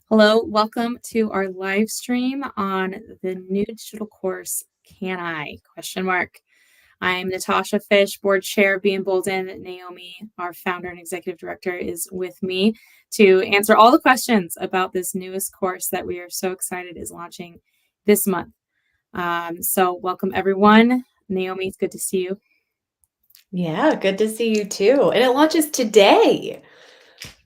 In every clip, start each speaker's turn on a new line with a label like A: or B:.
A: Hello, welcome to our live stream on the new digital course, Can I? Question mark. I'm Natasha Fish, board chair of Be Emboldened. Naomi, our founder and executive director, is with me to answer all the questions about this newest course that we are so excited is launching this month. So welcome everyone. Naomi, it's good to see you.
B: Yeah, good to see you too. And it launches today.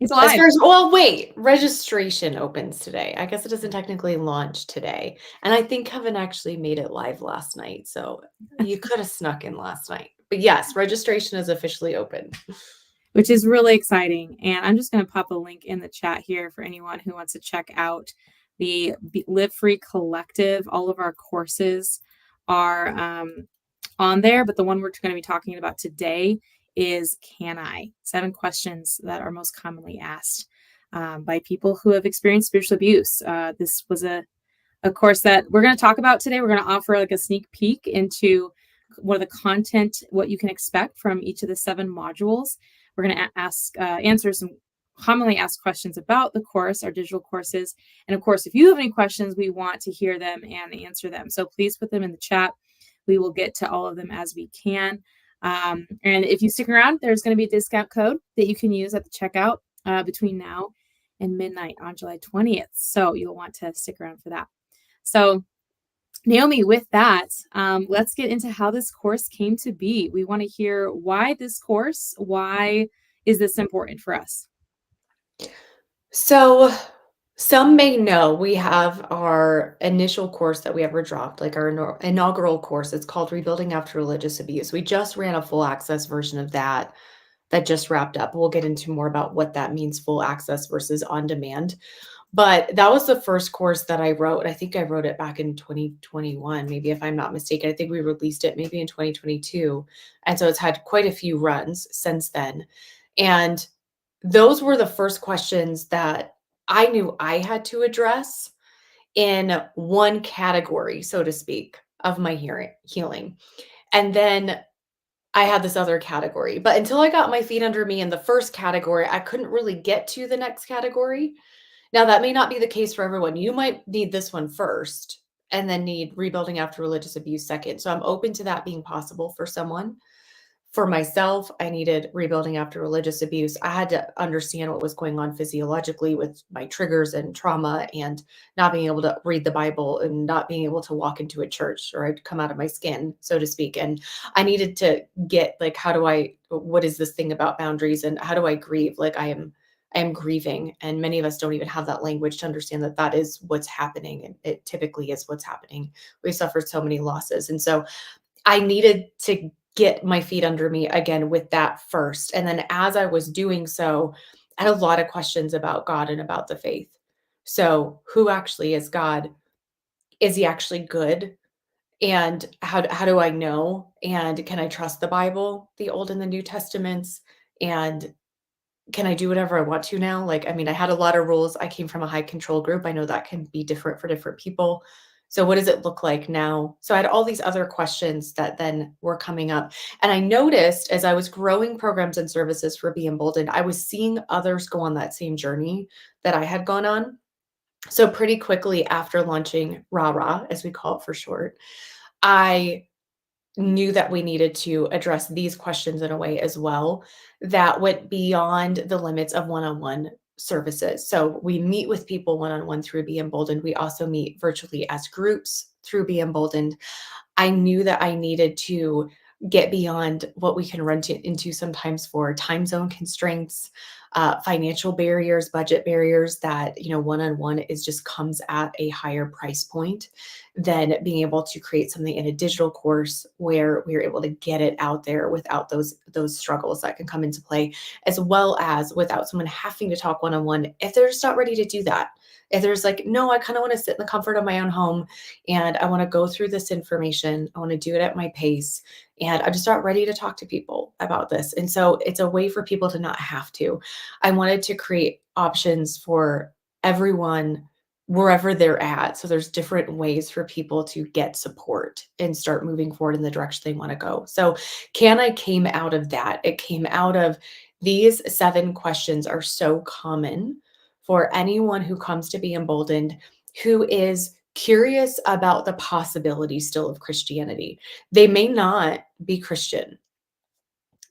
A: It's
B: As
A: live.
B: far as, well, wait, registration opens today. I guess it doesn't technically launch today. And I think Kevin actually made it live last night. So you could have snuck in last night. But yes, registration is officially open.
A: Which is really exciting. And I'm just going to pop a link in the chat here for anyone who wants to check out the Live Free Collective. All of our courses are on there, but the one we're going to be talking about today is Can I? 7 questions that are most commonly asked by people who have experienced spiritual abuse. This was a course that we're going to talk about today. We're going to offer like a sneak peek into what are the content, what you can expect from each of the 7 modules. We're going to answer some commonly asked questions about the course, our digital courses. And of course, if you have any questions, we want to hear them and answer them. So please put them in the chat. We will get to all of them as we can. And if you stick around, there's going to be a discount code that you can use at the checkout between now and midnight on July 20th. So you'll want to stick around for that. So Naomi, with that, let's get into how this course came to be. We want to hear why this course, why is this important for us?
B: So some may know we have our initial course that we ever dropped, like our inaugural course. It's called Rebuilding After Religious Abuse. We just ran a full access version of that just wrapped up. We'll get into more about what that means, full access versus on demand. But that was the first course that I wrote. I think I wrote it back in 2021, maybe if I'm not mistaken. I think we released it maybe in 2022. And so it's had quite a few runs since then. And those were the first questions that I knew I had to address in one category, so to speak, of my healing. And then I had this other category. But until I got my feet under me in the first category, I couldn't really get to the next category. Now, that may not be the case for everyone. You might need this one first and then need rebuilding after religious abuse second. So I'm open to that being possible for someone. For myself, I needed rebuilding after religious abuse. I had to understand what was going on physiologically with my triggers and trauma and not being able to read the Bible and not being able to walk into a church, or I'd come out of my skin, so to speak. And I needed to get like, what is this thing about boundaries and how do I grieve? Like I am grieving. And many of us don't even have that language to understand that that is what's happening. And it typically is what's happening. We suffered so many losses. And so I needed to get my feet under me again with that first. And then as I was doing so, I had a lot of questions about God and about the faith. So who actually is God? Is he actually good? And how do I know? And can I trust the Bible, the Old and the New Testaments? And can I do whatever I want to now? Like, I mean, I had a lot of rules. I came from a high control group. I know that can be different for different people. So what does it look like now? So I had all these other questions that then were coming up. And I noticed as I was growing programs and services for Be Emboldened, I was seeing others go on that same journey that I had gone on. So pretty quickly after launching RARA, as we call it for short, I knew that we needed to address these questions in a way as well that went beyond the limits of one-on-one services. So we meet with people one-on-one through Be Emboldened. We also meet virtually as groups through Be Emboldened. I knew that I needed to get beyond what we can run into sometimes for time zone constraints, financial barriers, budget barriers that, one-on-one is just comes at a higher price point than being able to create something in a digital course where we're able to get it out there without those struggles that can come into play, as well as without someone having to talk one-on-one if they're just not ready to do that. If there's like, no, I kind of want to sit in the comfort of my own home and I want to go through this information. I want to do it at my pace. And I'm just not ready to talk to people about this. And so it's a way for people to not have to. I wanted to create options for everyone wherever they're at. So there's different ways for people to get support and start moving forward in the direction they want to go. So Can I came out of that. It came out of these 7 questions are so common for anyone who comes to be emboldened who is curious about the possibility still of Christianity. They may not be Christian.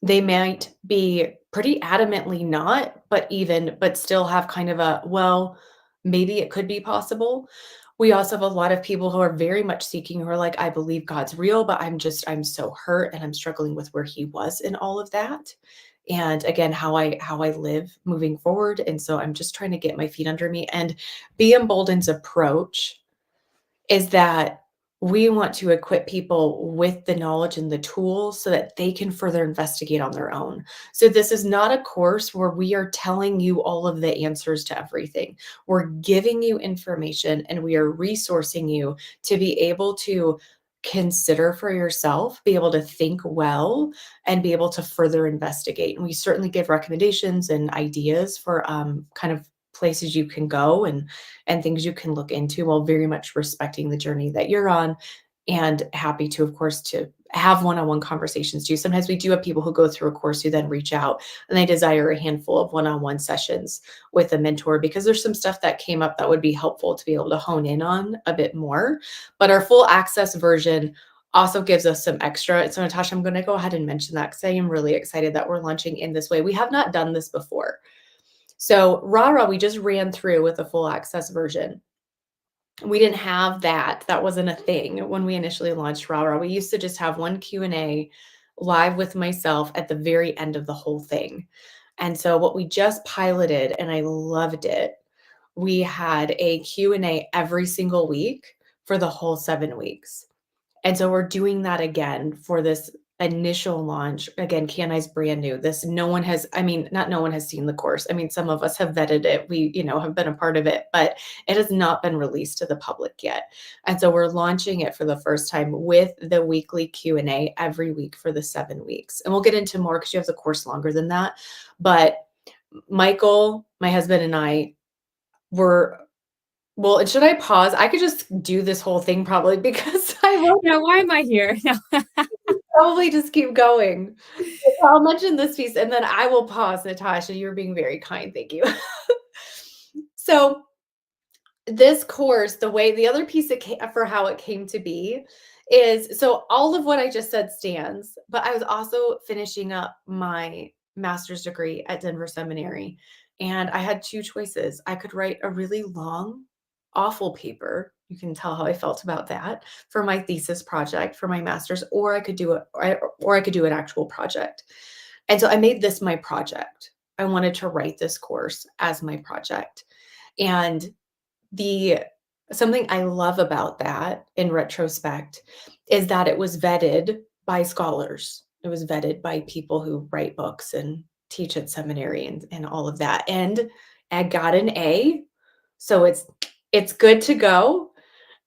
B: They might be pretty adamantly not, but still have kind of a, well, maybe it could be possible. We also have a lot of people who are very much seeking, who are like, I believe God's real, but I'm so hurt and I'm struggling with where he was in all of that. And again, how I live moving forward. And so I'm just trying to get my feet under me. And Be Emboldened's approach is that we want to equip people with the knowledge and the tools so that they can further investigate on their own. So this is not a course where we are telling you all of the answers to everything. We're giving you information and we are resourcing you to be able to consider for yourself, be able to think well, and be able to further investigate. And we certainly give recommendations and ideas for kind of places you can go and things you can look into, while very much respecting the journey that you're on, and happy to, of course, to have one-on-one conversations too. Sometimes we do have people who go through a course who then reach out and they desire a handful of one-on-one sessions with a mentor, because there's some stuff that came up that would be helpful to be able to hone in on a bit more. But our full access version also gives us some extra. So Natasha, I'm going to go ahead and mention that because I am really excited that we're launching in this way. We have not done this before. So RARA, we just ran through with the full access version. We didn't have that. That wasn't a thing when we initially launched RARA. We used to just have one Q&A live with myself at the very end of the whole thing. And so what we just piloted, and I loved it, we had a Q&A every single week for the whole 7 weeks. And so we're doing that again for this initial launch. Again, KNI's brand new. No one has, not no one has seen the course. Some of us have vetted it. We, have been a part of it, but it has not been released to the public yet. And so we're launching it for the first time with the weekly Q&A every week for the 7 weeks. And we'll get into more because you have the course longer than that. But Michael, my husband, and I were, well, and should I pause? I could just do this whole thing probably because I won't.
A: Yeah, why am I here?
B: Probably just keep going. I'll mention this piece and then I will pause. Natasha, you're being very kind. Thank you. So this course, the other piece for how it came to be is, so all of what I just said stands, but I was also finishing up my master's degree at Denver Seminary. And I had two choices. I could write a really long, awful paper. You can tell how I felt about that, for my thesis project for my master's, or I could do an actual project. And so I made this my project. I wanted to write this course as my project. And something I love about that in retrospect is that it was vetted by scholars. It was vetted by people who write books and teach at seminary and all of that. And I got an A. So it's good to go.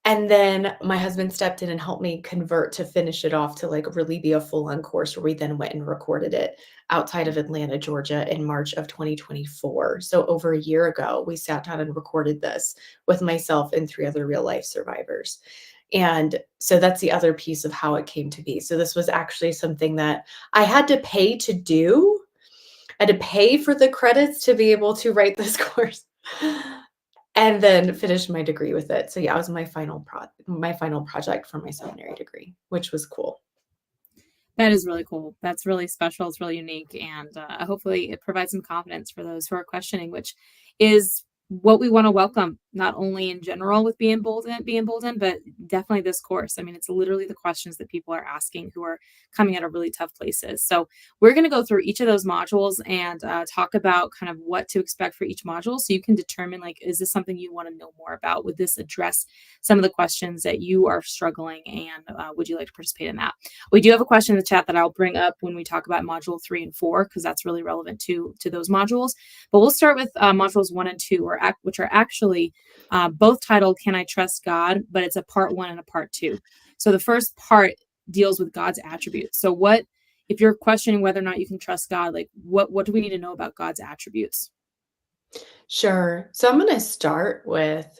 B: And then my husband stepped in and helped me convert to finish it off to really be a full-on course, where we then went and recorded it outside of Atlanta, Georgia in March of 2024. So over a year ago, we sat down and recorded this with myself and 3 other real life survivors. And so that's the other piece of how it came to be. So this was actually something that I had to pay to do. I had to pay for the credits to be able to write this course. And then finished my degree with it. So yeah, it was my final project for my seminary degree, which was cool.
A: That is really cool. That's really special. It's really unique. And hopefully it provides some confidence for those who are questioning, which is what we want to welcome, not only in general with being emboldened, but definitely this course. It's literally the questions that people are asking who are coming out of really tough places. So we're going to go through each of those modules and talk about kind of what to expect for each module. So you can determine, is this something you want to know more about? Would this address some of the questions that you are struggling? And would you like to participate in that? We do have a question in the chat that I'll bring up when we talk about module 3 and 4, because that's really relevant to those modules. But we'll start with modules 1 and 2, which are actually both titled Can I Trust God? But it's a part 1 and a part 2. So the first part deals with God's attributes. So if you're questioning whether or not you can trust God, what do we need to know about God's attributes?
B: Sure. So I'm going to start with,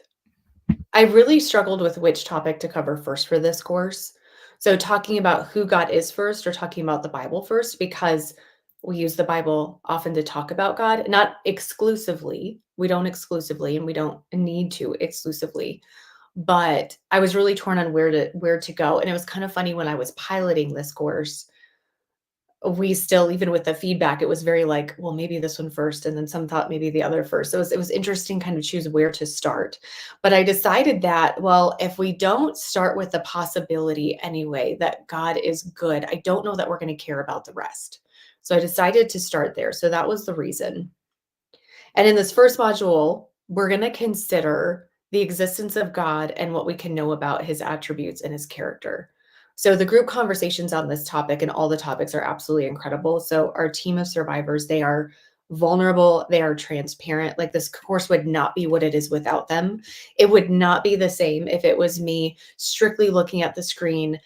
B: I really struggled with which topic to cover first for this course. So talking about who God is first, or talking about the Bible first, because we use the Bible often to talk about God, not exclusively, We don't exclusively, and we don't need to exclusively. But I was really torn on where to go. And it was kind of funny when I was piloting this course, we still, even with the feedback, it was very like, well, maybe this one first, and then some thought maybe the other first. So it was interesting kind of choose where to start. But I decided that, well, if we don't start with the possibility anyway that God is good, I don't know that we're going to care about the rest. So I decided to start there. So that was the reason. And in this first module, we're going to consider the existence of God and what we can know about his attributes and his character. So the group conversations on this topic and all the topics are absolutely incredible. So our team of survivors, they are vulnerable, they are transparent. Like, this course would not be what it is without them. It would not be the same if it was me strictly looking at the screen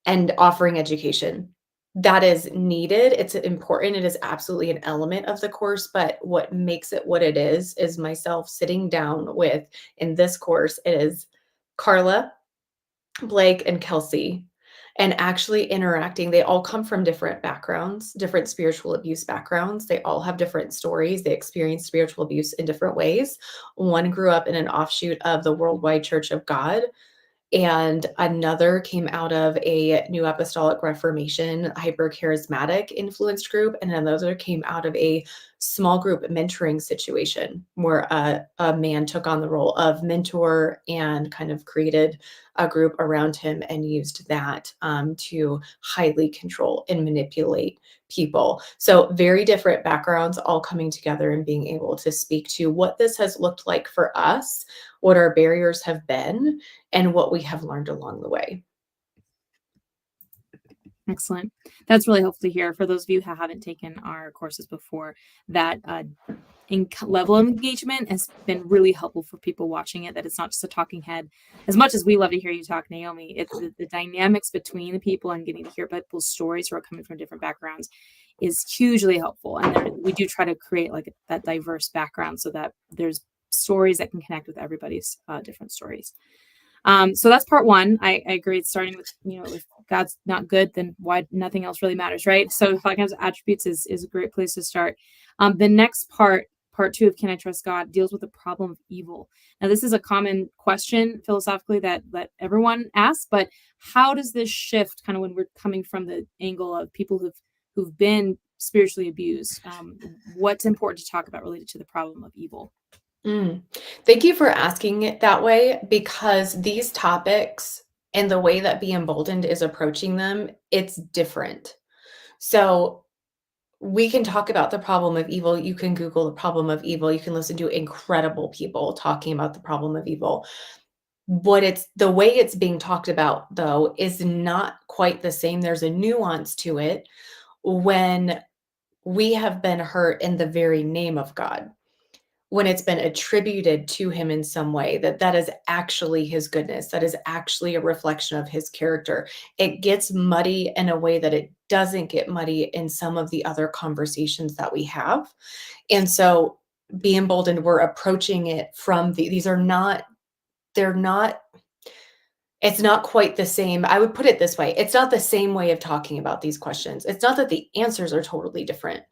B: and offering education. That is needed. It's important. It is absolutely an element of the course, but what makes it what it is myself sitting down with, in this course, it is Carla, Blake, and Kelsey, and actually interacting. They all come from different backgrounds, different spiritual abuse backgrounds. They all have different stories. They experience spiritual abuse in different ways. One grew up in an offshoot of the Worldwide Church of God, and another came out of a New Apostolic Reformation hyper charismatic influenced group, and another came out of a small group mentoring situation where a man took on the role of mentor and kind of created a group around him and used that to highly control and manipulate people. So very different backgrounds all coming together and being able to speak to what this has looked like for us, what our barriers have been, and what we have learned along the way.
A: Excellent. That's really helpful to hear for those of you who haven't taken our courses before. That level of engagement has been really helpful for people watching it, that it's not just a talking head. As much as we love to hear you talk, Naomi, it's the dynamics between the people and getting to hear people's stories who are coming from different backgrounds is hugely helpful. And we do try to create like that diverse background so that there's stories that can connect with everybody's different stories. So that's part one. I agree. It's starting with, if God's not good, then why nothing else really matters, right? So God has attributes is a great place to start. The next part two of Can I Trust God, deals with the problem of evil. Now, this is a common question philosophically that everyone asks, but how does this shift kind of when we're coming from the angle of people who've been spiritually abused? What's important to talk about related to the problem of evil?
B: Mm. Thank you for asking it that way, because these topics and the way that Be Emboldened is approaching them, it's different. So we can talk about the problem of evil. You can Google the problem of evil. You can listen to incredible people talking about the problem of evil. The way it's being talked about, though, is not quite the same. There's a nuance to it when we have been hurt in the very name of God, when it's been attributed to him in some way, that is actually his goodness, that is actually a reflection of his character. It gets muddy in a way that it doesn't get muddy in some of the other conversations that we have. And so, Be Emboldened, we're approaching it from these are not, they're not, it's not quite the same. I would put it this way. It's not the same way of talking about these questions. It's not that the answers are totally different,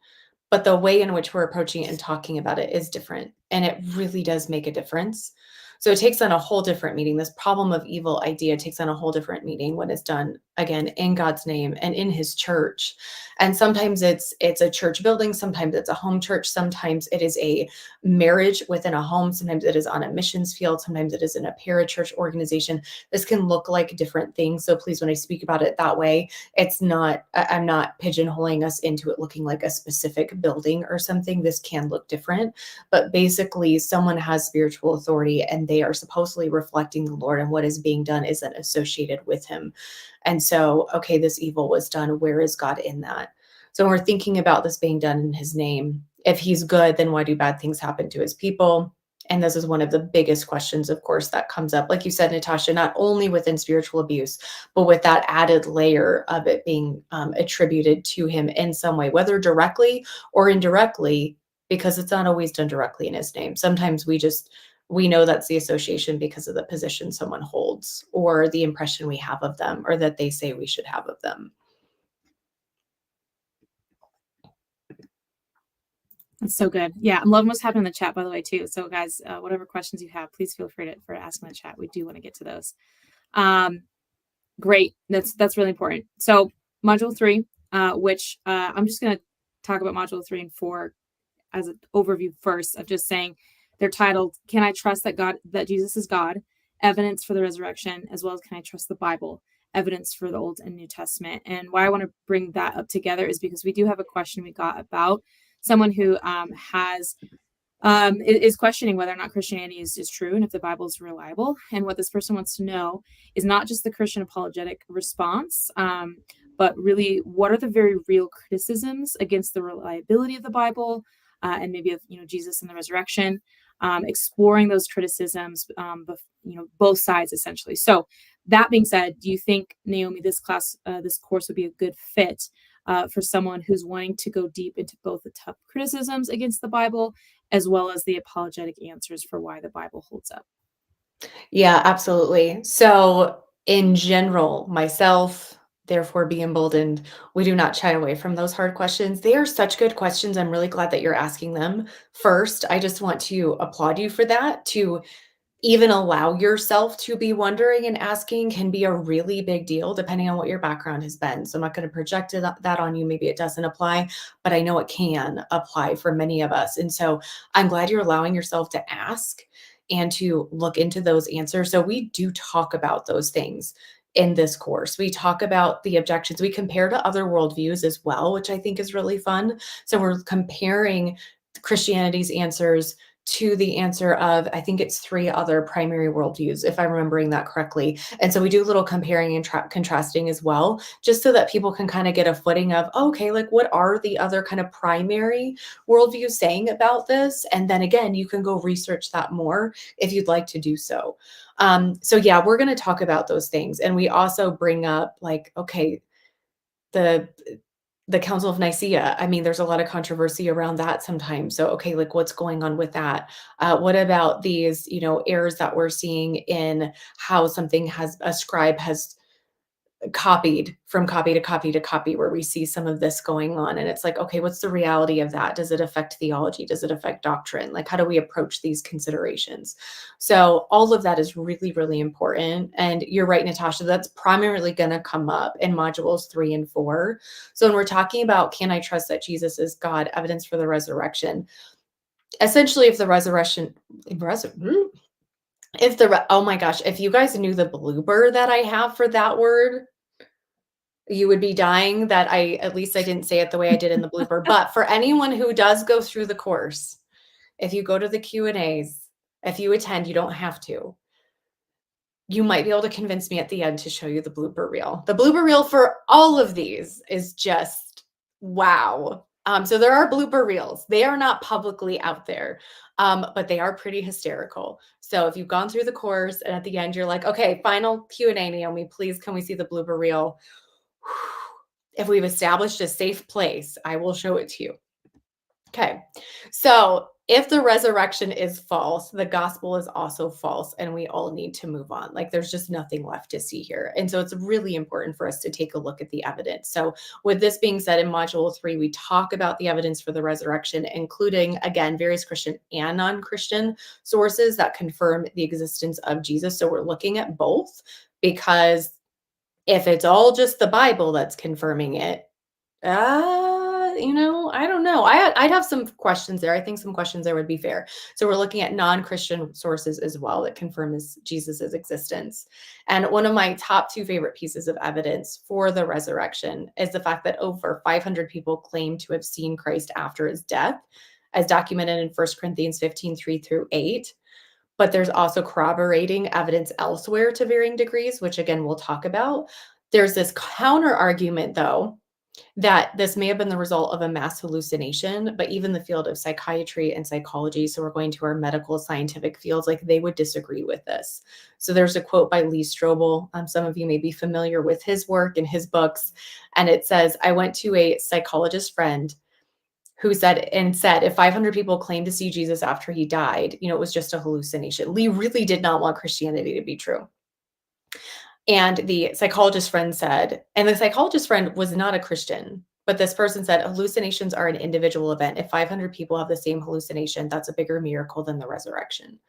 B: but the way in which we're approaching it and talking about it is different, and it really does make a difference. So it takes on a whole different meaning. This problem of evil idea takes on a whole different meaning when it's done, again, in God's name and in his church. And sometimes it's a church building, sometimes it's a home church, sometimes it is a marriage within a home, sometimes it is on a missions field, sometimes it is in a parachurch organization. This can look like different things. So please, when I speak about it that way, it's not, I'm not pigeonholing us into it looking like a specific building or something. This can look different, but basically someone has spiritual authority and they are supposedly reflecting the Lord, and what is being done isn't associated with him. And so, okay, this evil was done. Where is God in that? So when we're thinking about this being done in his name, if he's good, then why do bad things happen to his people? And this is one of the biggest questions, of course, that comes up, like you said, Natasha, not only within spiritual abuse, but with that added layer of it being attributed to him in some way, whether directly or indirectly, because it's not always done directly in his name. Sometimes we know that's the association because of the position someone holds or the impression we have of them or that they say we should have of them.
A: That's so good. Yeah, I'm loving what's happening in the chat, by the way, too. So, guys, whatever questions you have, please feel free to ask in the chat. We do want to get to those. Um, Great. That's really important. So, module 3, which I'm just going to talk about module 3 and 4 as an overview first, of just saying they're titled "Can I trust that Jesus is God? Evidence for the resurrection, as well as Can I trust the Bible? Evidence for the Old and New Testament." And why I want to bring that up together is because we do have a question we got about someone who is questioning whether or not Christianity is true and if the Bible is reliable. And what this person wants to know is not just the Christian apologetic response, but really what are the very real criticisms against the reliability of the Bible, and maybe of Jesus and the resurrection. Exploring those criticisms, both sides essentially. So that being said, do you think, Naomi, this course would be a good fit for someone who's wanting to go deep into both the tough criticisms against the Bible as well as the apologetic answers for why the Bible holds up?
B: Yeah, absolutely. So, in general, myself, therefore be emboldened, we do not shy away from those hard questions. They are such good questions. I'm really glad that you're asking them. First, I just want to applaud you for that. To even allow yourself to be wondering and asking can be a really big deal depending on what your background has been. So I'm not going to project that on you. Maybe it doesn't apply, but I know it can apply for many of us. And so I'm glad you're allowing yourself to ask and to look into those answers. So we do talk about those things in this course. We talk about the objections. We compare to other worldviews as well, which I think is really fun. So we're comparing Christianity's answers to the answer of, I think it's 3 other primary worldviews, if I'm remembering that correctly. And so we do a little comparing and contrasting as well, just so that people can kind of get a footing of, oh, okay, like what are the other kind of primary worldviews saying about this? And then again, you can go research that more if you'd like to do so. So yeah, we're going to talk about those things. And we also bring up like, okay, the the Council of Nicaea, I mean, there's a lot of controversy around that sometimes. So, okay, like what's going on with that? What about these, errors that we're seeing in how something has a scribe has copied from copy to copy to copy, where we see some of this going on? And it's like, okay, what's the reality of that? Does it affect theology? Does it affect doctrine? Like, how do we approach these considerations? So all of that is really, really important. And you're right, Natasha, that's primarily going to come up in modules 3 and 4. So when we're talking about, can I trust that Jesus is God, evidence for the resurrection? Essentially, if the resurrection, oh my gosh, if you guys knew the blooper that I have for that word, you would be dying that at least I didn't say it the way I did in the blooper. But for anyone who does go through the course, if you go to the Q&As, if you attend, you don't have to. You might be able to convince me at the end to show you the blooper reel. The blooper reel for all of these is just wow. So there are blooper reels. They are not publicly out there, but they are pretty hysterical. So if you've gone through the course and at the end you're like, okay, final Q&A, Naomi, please can we see the blooper reel? If we've established a safe place, I will show it to you. Okay. So if the resurrection is false, the gospel is also false, and we all need to move on. Like there's just nothing left to see here. And so it's really important for us to take a look at the evidence. So with this being said, in module 3, we talk about the evidence for the resurrection, including, again, various Christian and non-Christian sources that confirm the existence of Jesus. So we're looking at both, because if it's all just the Bible that's confirming it, I don't know. I'd have some questions there. I think some questions there would be fair. So we're looking at non-Christian sources as well that confirm Jesus's existence. And one of my top 2 favorite pieces of evidence for the resurrection is the fact that over 500 people claim to have seen Christ after his death, as documented in 1 Corinthians 15:3-8. But there's also corroborating evidence elsewhere to varying degrees, which again, we'll talk about. There's this counter argument, though, that this may have been the result of a mass hallucination, but even the field of psychiatry and psychology, so we're going to our medical scientific fields, like they would disagree with this. So there's a quote by Lee Strobel. Some of you may be familiar with his work and his books. And it says, I went to a psychologist friend who said, if 500 people claimed to see Jesus after he died, it was just a hallucination. Lee really did not want Christianity to be true. And the psychologist friend said, and the psychologist friend was not a Christian. But this person said hallucinations are an individual event. If 500 people have the same hallucination, that's a bigger miracle than the resurrection.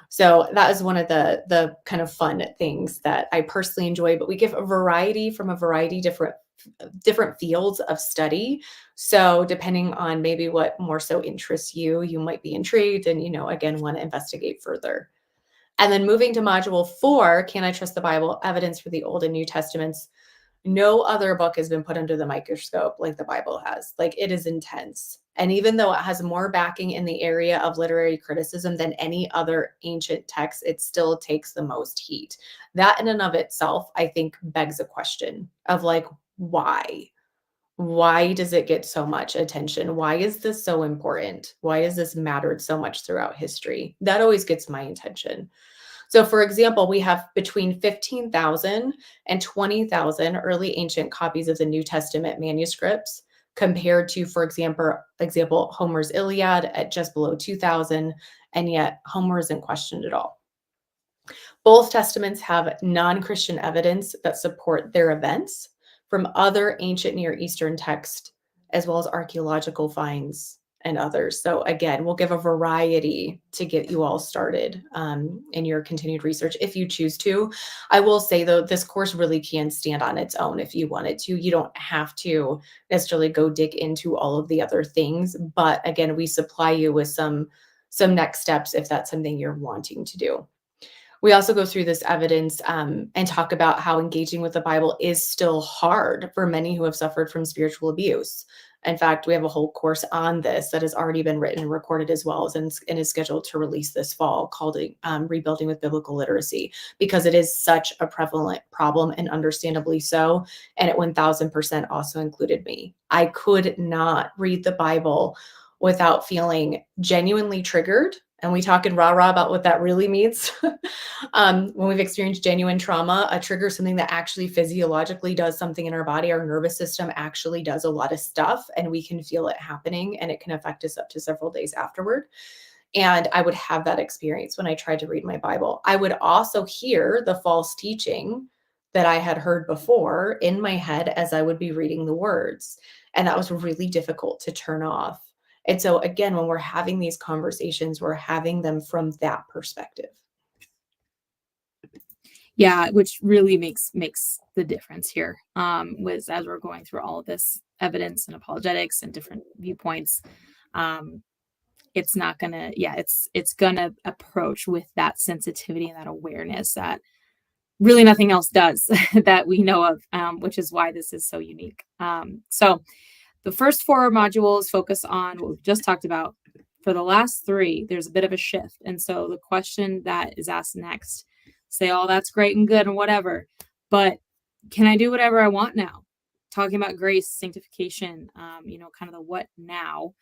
B: So that is one of the kind of fun things that I personally enjoy. But we give a variety from a variety different fields of study. So depending on maybe what more so interests you, you might be intrigued and, again, want to investigate further. And then moving to module 4, Can I Trust the Bible? Evidence for the Old and New Testaments. No other book has been put under the microscope like the Bible has. Like, it is intense. And even though it has more backing in the area of literary criticism than any other ancient text, it still takes the most heat. That in and of itself, I think, begs a question of like, why? Why does it get so much attention? Why is this so important? Why has this mattered so much throughout history? That always gets my attention. So, for example, we have between 15,000 and 20,000 early ancient copies of the New Testament manuscripts, compared to, for example, Homer's Iliad at just below 2,000, and yet Homer isn't questioned at all. Both testaments have non-Christian evidence that support their events from other ancient Near Eastern texts, as well as archaeological finds and others. So again, we'll give a variety to get you all started in your continued research if you choose to. I will say, though, this course really can stand on its own if you wanted to. You don't have to necessarily go dig into all of the other things. But again, we supply you with some next steps if that's something you're wanting to do. We also go through this evidence and talk about how engaging with the Bible is still hard for many who have suffered from spiritual abuse. In fact, we have a whole course on this that has already been written and recorded as well as and is scheduled to release this fall, called Rebuilding with Biblical Literacy, because it is such a prevalent problem, and understandably so. And it 1000% also included me. I could not read the Bible without feeling genuinely triggered. And we talk in rah-rah about what that really means. When we've experienced genuine trauma, a trigger is something that actually physiologically does something in our body. Our nervous system actually does a lot of stuff, and we can feel it happening, and it can affect us up to several days afterward. And I would have that experience when I tried to read my Bible. I would also hear the false teaching that I had heard before in my head as I would be reading the words. And that was really difficult to turn off. And so again, when we're having these conversations, we're having them from that perspective.
A: Yeah, which really makes the difference here. Was as we're going through all of this evidence and apologetics and different viewpoints, it's not gonna, yeah, it's gonna approach with that sensitivity and that awareness that really nothing else does that we know of, which is why this is so unique. So the first 4 modules focus on what we've just talked about. For the last 3, there's a bit of a shift. And so the question that is asked next, say, oh, that's great and good and whatever, but can I do whatever I want now? Talking about grace, sanctification, kind of the what now.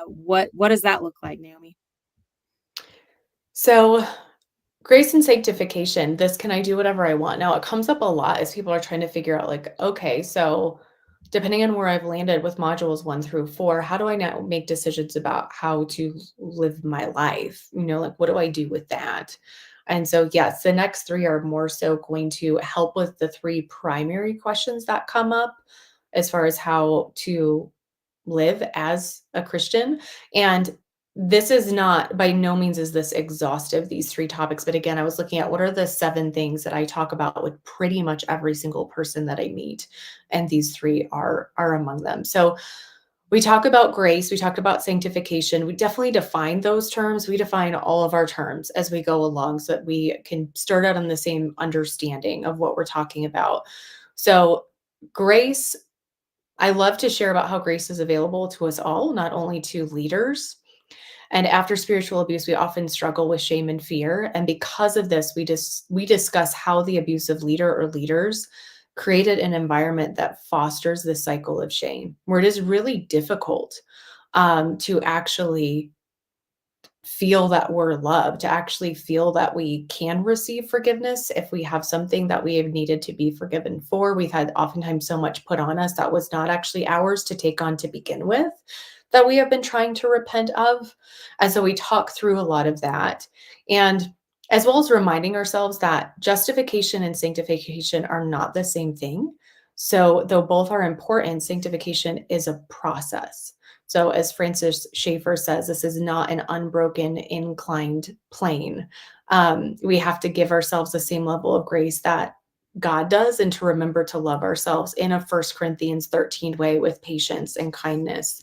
A: What does that look like, Naomi?
B: So grace and sanctification, this can I do whatever I want? Now, it comes up a lot as people are trying to figure out, like, okay, so depending on where I've landed with modules 1 through 4, how do I now make decisions about how to live my life? Like, what do I do with that? And so, yes, the next 3 are more so going to help with the 3 primary questions that come up as far as how to live as a Christian. And this is not, by no means is this exhaustive, these 3 topics. But again, I was looking at what are the 7 things that I talk about with pretty much every single person that I meet. And these 3 are among them. So we talk about grace, we talked about sanctification. We definitely define those terms. We define all of our terms as we go along so that we can start out on the same understanding of what we're talking about. So grace, I love to share about how grace is available to us all, not only to leaders. And after spiritual abuse, we often struggle with shame and fear. And because of this, we discuss how the abusive leader or leaders created an environment that fosters this cycle of shame, where it is really difficult to actually feel that we're loved, to actually feel that we can receive forgiveness if we have something that we have needed to be forgiven for. We've had oftentimes so much put on us that was not actually ours to take on to begin with, that we have been trying to repent of. And so we talk through a lot of that. And as well as reminding ourselves that justification and sanctification are not the same thing. So, though both are important, sanctification is a process. So, as Francis Schaeffer says, this is not an unbroken, inclined plane. We have to give ourselves the same level of grace that God does, and to remember to love ourselves in a First Corinthians 13 way with patience and kindness.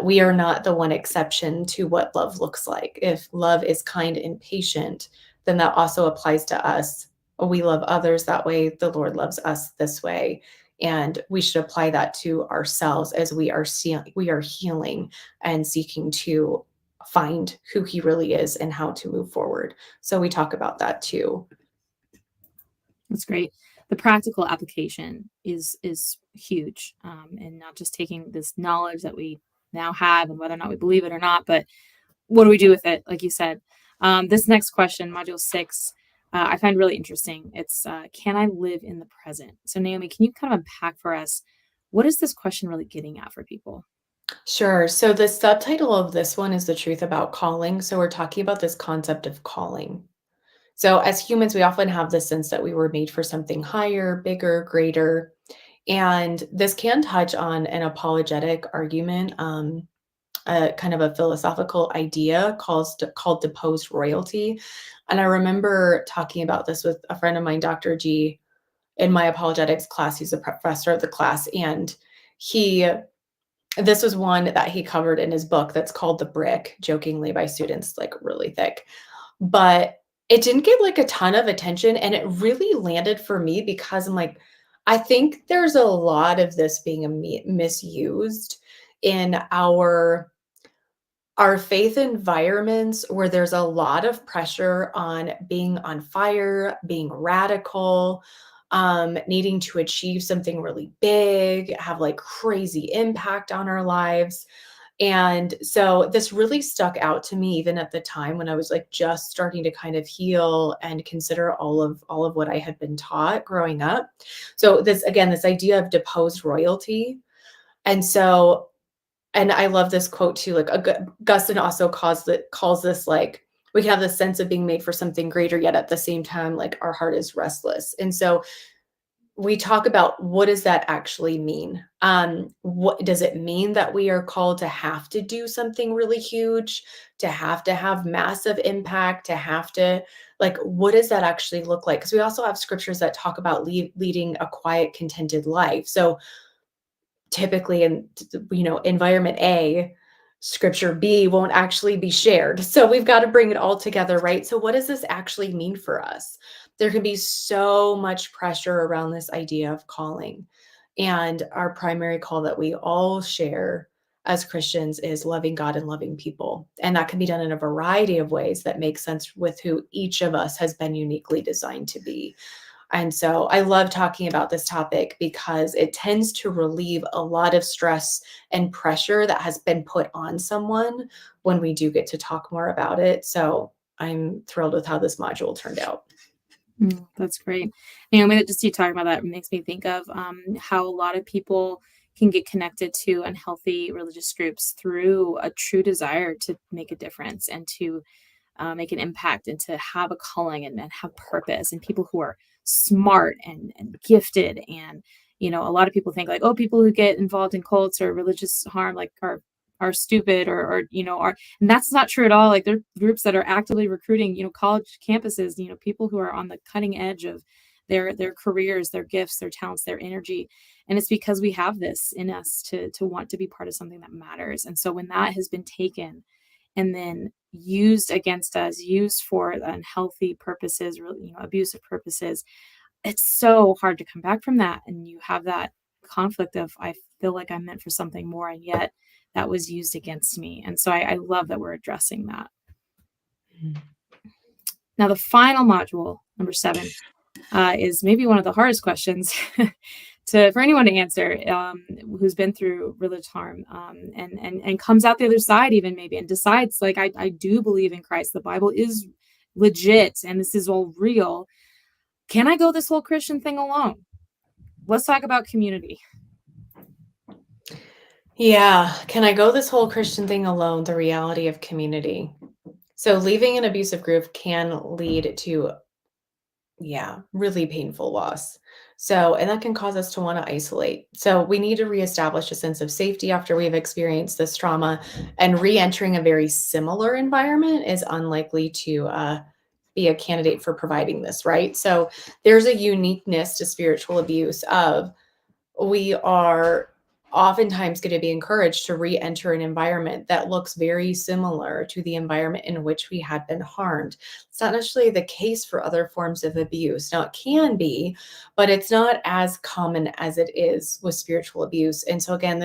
B: We are not the one exception to what love looks like. If love is kind and patient, then that also applies to us. We love others that way. The Lord loves us this way. And we should apply that to ourselves as we are healing and seeking to find who he really is and how to move forward. So we talk about that too.
A: That's great. The practical application is huge, and not just taking this knowledge that we now have and whether or not we believe it or not, but what do we do with it? Like you said, this next question, module 6, I find really interesting. It's can I live in the present? So Naomi, can you kind of unpack for us what is this question really getting at for people?
B: Sure. So the subtitle of this one is The Truth About Calling. So we're talking about this concept of calling. So as humans, we often have this sense that we were made for something higher, bigger, greater. And this can touch on an apologetic argument, a kind of a philosophical idea called deposed royalty. And I remember talking about this with a friend of mine, Dr. G, in my apologetics class. He's a professor of the class. And he this was one that he covered in his book that's called The Brick, jokingly by students, like really thick. But it didn't get like a ton of attention, and it really landed for me because I'm like, I think there's a lot of this being misused in our faith environments where there's a lot of pressure on being on fire, being radical, needing to achieve something really big, have like crazy impact on our lives. And so this really stuck out to me even at the time when I was like just starting to kind of heal and consider all of what I had been taught growing up. So this again, this idea of deposed royalty. And so and I love this quote too, like Augustine also calls this like we have this sense of being made for something greater, yet at the same time, like our heart is restless. And so we talk about what does that actually mean? What does it mean that we are called to have to do something really huge, to have massive impact, to have to like what does that actually look like? Because we also have scriptures that talk about leading a quiet, contented life. So typically in environment A, scripture B won't actually be shared. So we've got to bring it all together, right? So what does this actually mean for us? There can be so much pressure around this idea of calling. And our primary call that we all share as Christians is loving God and loving people. And that can be done in a variety of ways that make sense with who each of us has been uniquely designed to be. And so I love talking about this topic because it tends to relieve a lot of stress and pressure that has been put on someone when we do get to talk more about it. So I'm thrilled with how this module turned out.
A: That's great. Naomi, that just you talking about that makes me think of how a lot of people can get connected to unhealthy religious groups through a true desire to make a difference and to make an impact and to have a calling and have purpose, and people who are smart and gifted. And a lot of people think like, oh, people who get involved in cults or religious harm like are stupid or are, and that's not true at all. Like there are groups that are actively recruiting college campuses, people who are on the cutting edge of their careers, their gifts, their talents, their energy. And it's because we have this in us to want to be part of something that matters. And so when that has been taken and then used against us, used for unhealthy purposes, abusive purposes, it's so hard to come back from that. And you have that conflict of, I feel like I'm meant for something more, and yet that was used against me. And so I love that we're addressing that.
B: Mhm.
A: Now, the final module, number 7, is maybe one of the hardest questions for anyone to answer, who's been through religious harm, and comes out the other side even maybe and decides like I do believe in Christ. The Bible is legit and this is all real. Can I go this whole Christian thing alone? Let's talk about community.
B: Yeah. Can I go this whole Christian thing alone? The reality of community. So leaving an abusive group can lead to Yeah, really painful loss. So, and that can cause us to want to isolate. So, we need to reestablish a sense of safety after we've experienced this trauma, and re entering a very similar environment is unlikely to be a candidate for providing this, right? So, there's a uniqueness to spiritual abuse of we are oftentimes going to be encouraged to re-enter an environment that looks very similar to the environment in which we had been harmed. It's not necessarily the case for other forms of abuse. Now it can be, but it's not as common as it is with spiritual abuse. And so again,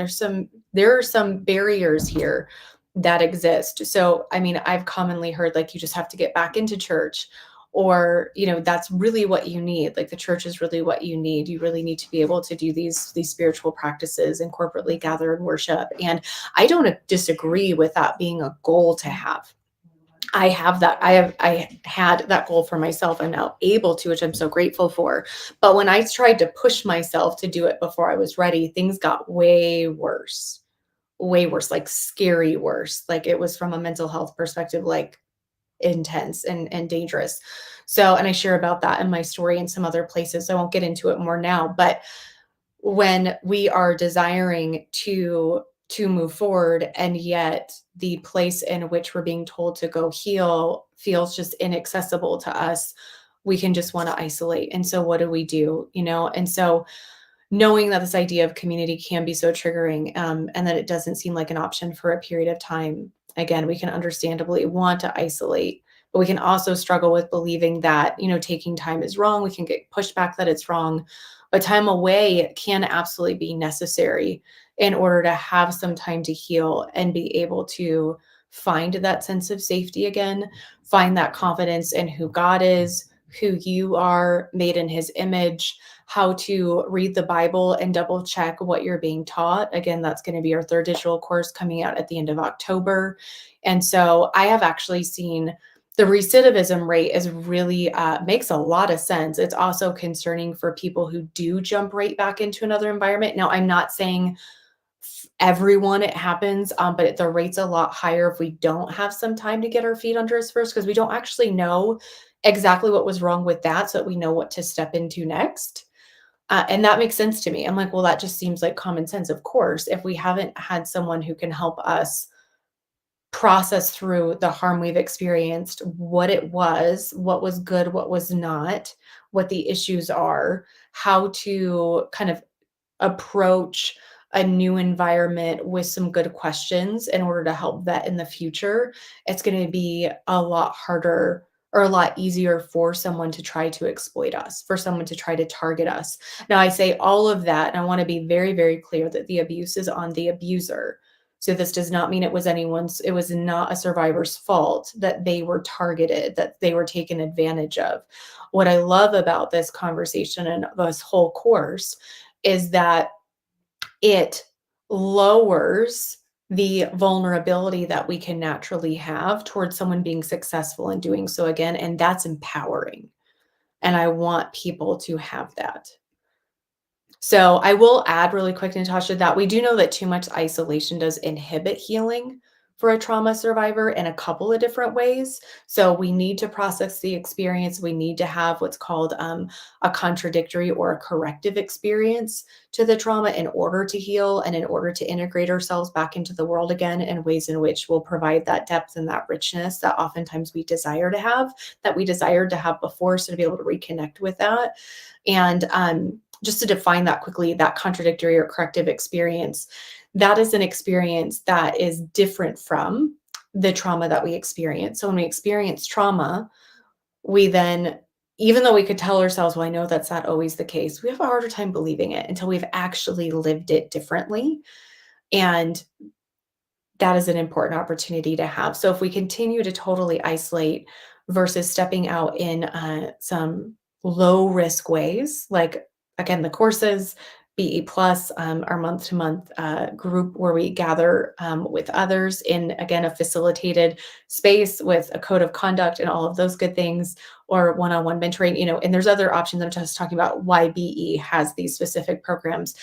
B: there are some barriers here that exist. So I mean, I've commonly heard like you just have to get back into church, or that's really what you need. Like the church is really what you need. You really need to be able to do these spiritual practices and corporately gather and worship. And I don't disagree with that being a goal to have. I had that goal for myself. I'm now able to, which I'm so grateful for. But when I tried to push myself to do it before I was ready, things got way worse, like scary worse. Like it was from a mental health perspective, like intense and dangerous. So, and I share about that in my story and some other places. So I won't get into it more now, but when we are desiring to move forward and yet the place in which we're being told to go heal feels just inaccessible to us, we can just want to isolate. And so what do we do? And so knowing that this idea of community can be so triggering, and that it doesn't seem like an option for a period of time. Again, we can understandably want to isolate, but we can also struggle with believing that, taking time is wrong. We can get pushback that it's wrong, but time away can absolutely be necessary in order to have some time to heal and be able to find that sense of safety again, find that confidence in who God is, who you are, made in his image, how to read the Bible and double check what you're being taught. Again, that's going to be our third digital course coming out at the end of October. And so I have actually seen the recidivism rate is really makes a lot of sense. It's also concerning for people who do jump right back into another environment. Now, I'm not saying everyone it happens, but the rate's a lot higher if we don't have some time to get our feet under us first, because we don't actually know exactly what was wrong with that, so that we know what to step into next. And that makes sense to me. I'm like, well, that just seems like common sense. Of course, if we haven't had someone who can help us process through the harm we've experienced, what it was, what was good, what was not, what the issues are, how to kind of approach a new environment with some good questions in order to help vet in the future, it's going to be a lot harder or a lot easier for someone to try to exploit us, for someone to try to target us. Now, I say all of that, and I want to be very, very clear that the abuse is on the abuser. So this does not mean it was not a survivor's fault that they were targeted, that they were taken advantage of. What I love about this conversation and this whole course is that it lowers the vulnerability that we can naturally have towards someone being successful in doing so again. And that's empowering. And I want people to have that. So I will add really quick, Natasha, that we do know that too much isolation does inhibit healing for a trauma survivor in a couple of different ways. So we need to process the experience. We need to have what's called a contradictory or a corrective experience to the trauma in order to heal and in order to integrate ourselves back into the world again in ways in which will provide that depth and that richness that oftentimes we desire to have, that we desired to have before. So to be able to reconnect with that. And just to define that quickly, that contradictory or corrective experience, that is an experience that is different from the trauma that we experience. So when we experience trauma, we then, even though we could tell ourselves, well, I know that's not always the case, we have a harder time believing it until we've actually lived it differently. And that is an important opportunity to have. So if we continue to totally isolate versus stepping out in some low risk ways, like again, the courses, BE Plus, our month to month group where we gather with others in, again, a facilitated space with a code of conduct and all of those good things, or one-on-one mentoring, and there's other options. I'm just talking about why BE has these specific programs.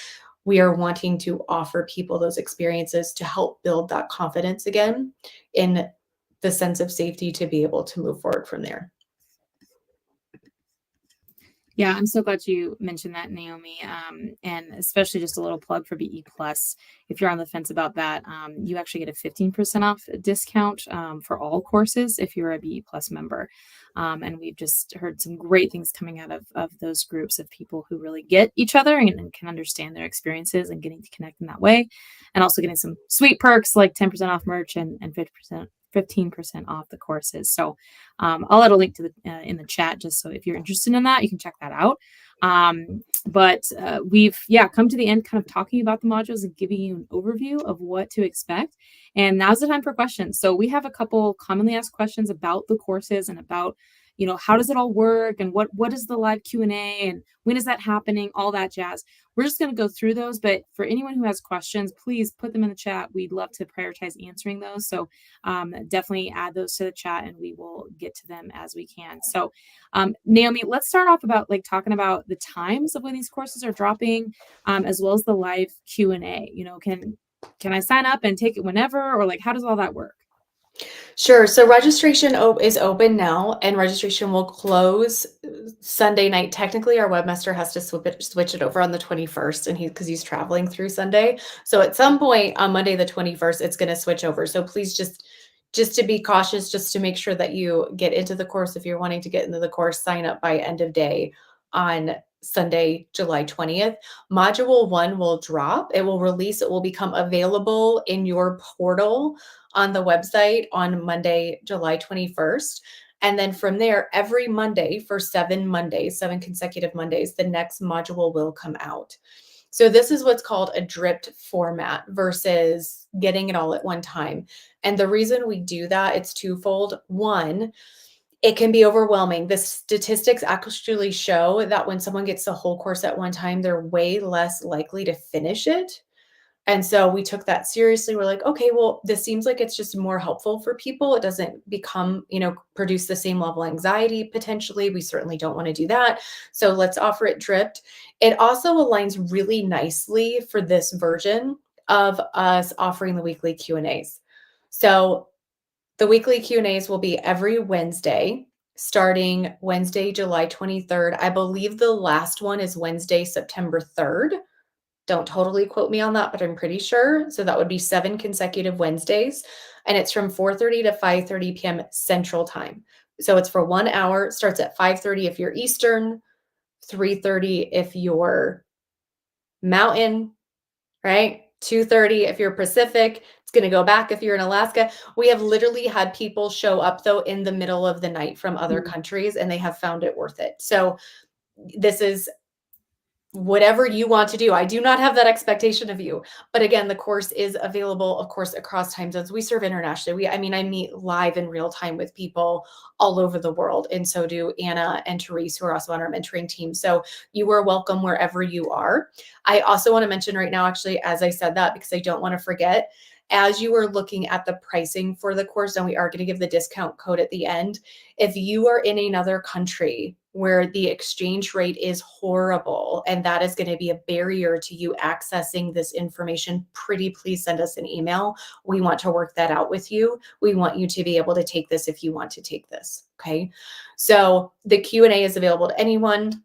B: We are wanting to offer people those experiences to help build that confidence again in the sense of safety to be able to move forward from there.
A: Yeah, I'm so glad you mentioned that, Naomi. And especially just a little plug for BE Plus. If you're on the fence about that, you actually get a 15% off discount for all courses if you're a BE Plus member. And we've just heard some great things coming out of those groups of people who really get each other and can understand their experiences and getting to connect in that way. And also getting some sweet perks like 10% off merch and 50%. 15% off the courses. So I'll add a link to the in the chat just so if you're interested in that, you can check that out. But we've come to the end, kind of talking about the modules and giving you an overview of what to expect. And now's the time for questions. So we have a couple commonly asked questions about the courses and about how does it all work and what is the live Q&A and when is that happening, all that jazz. We're just going to go through those, but for anyone who has questions, please put them in the chat. We'd love to prioritize answering those. So definitely add those to the chat and we will get to them as we can. So Naomi, let's start off about talking about the times of when these courses are dropping, as well as the live Q&A. Can I sign up and take it whenever, or how does all that work?
B: Sure. So registration is open now, and registration will close Sunday night. Technically, our webmaster has to switch it over on the 21st, and because he's traveling through Sunday. So at some point on Monday the 21st, it's going to switch over. So please just to be cautious, just to make sure that you get into the course. If you're wanting to get into the course, sign up by end of day on Sunday, July 20th. Module 1 will drop. It will release. It will become available in your portal on the website on Monday, July 21st. And then from there, every Monday for 7 Mondays, 7 consecutive Mondays, the next module will come out. So this is what's called a dripped format versus getting it all at one time. And the reason we do that, it's twofold. One, it can be overwhelming. The statistics actually show that when someone gets the whole course at one time, they're way less likely to finish it. And so we took that seriously. We're like, okay, well, this seems like it's just more helpful for people. It doesn't produce the same level of anxiety potentially. We certainly don't want to do that. So let's offer it dripped. It also aligns really nicely for this version of us offering the weekly Q&As. So the weekly Q&As will be every Wednesday, starting Wednesday, July 23rd. I believe the last one is Wednesday, September 3rd. Don't totally quote me on that, but I'm pretty sure. So that would be 7 consecutive Wednesdays. And it's from 4:30 to 5:30 p.m. Central Time. So it's for 1 hour. It starts at 5:30 if you're Eastern, 3:30 if you're Mountain, right? 2:30 if you're Pacific. It's going to go back if you're in Alaska. We have literally had people show up, though, in the middle of the night from other countries, and they have found it worth it. So this is whatever you want to do. I do not have that expectation of you. But again, the course is available, of course, across time zones. We serve internationally. I meet live in real time with people all over the world. And so do Anna and Therese, who are also on our mentoring team. So you are welcome wherever you are. I also want to mention right now, actually, as I said that, because I don't want to forget, as you are looking at the pricing for the course, and we are going to give the discount code at the end, if you are in another country where the exchange rate is horrible and that is going to be a barrier to you accessing this information, please send us an email. We want to work that out with you. We want you to be able to take this if you want to take this. Okay. So the Q&A is available to anyone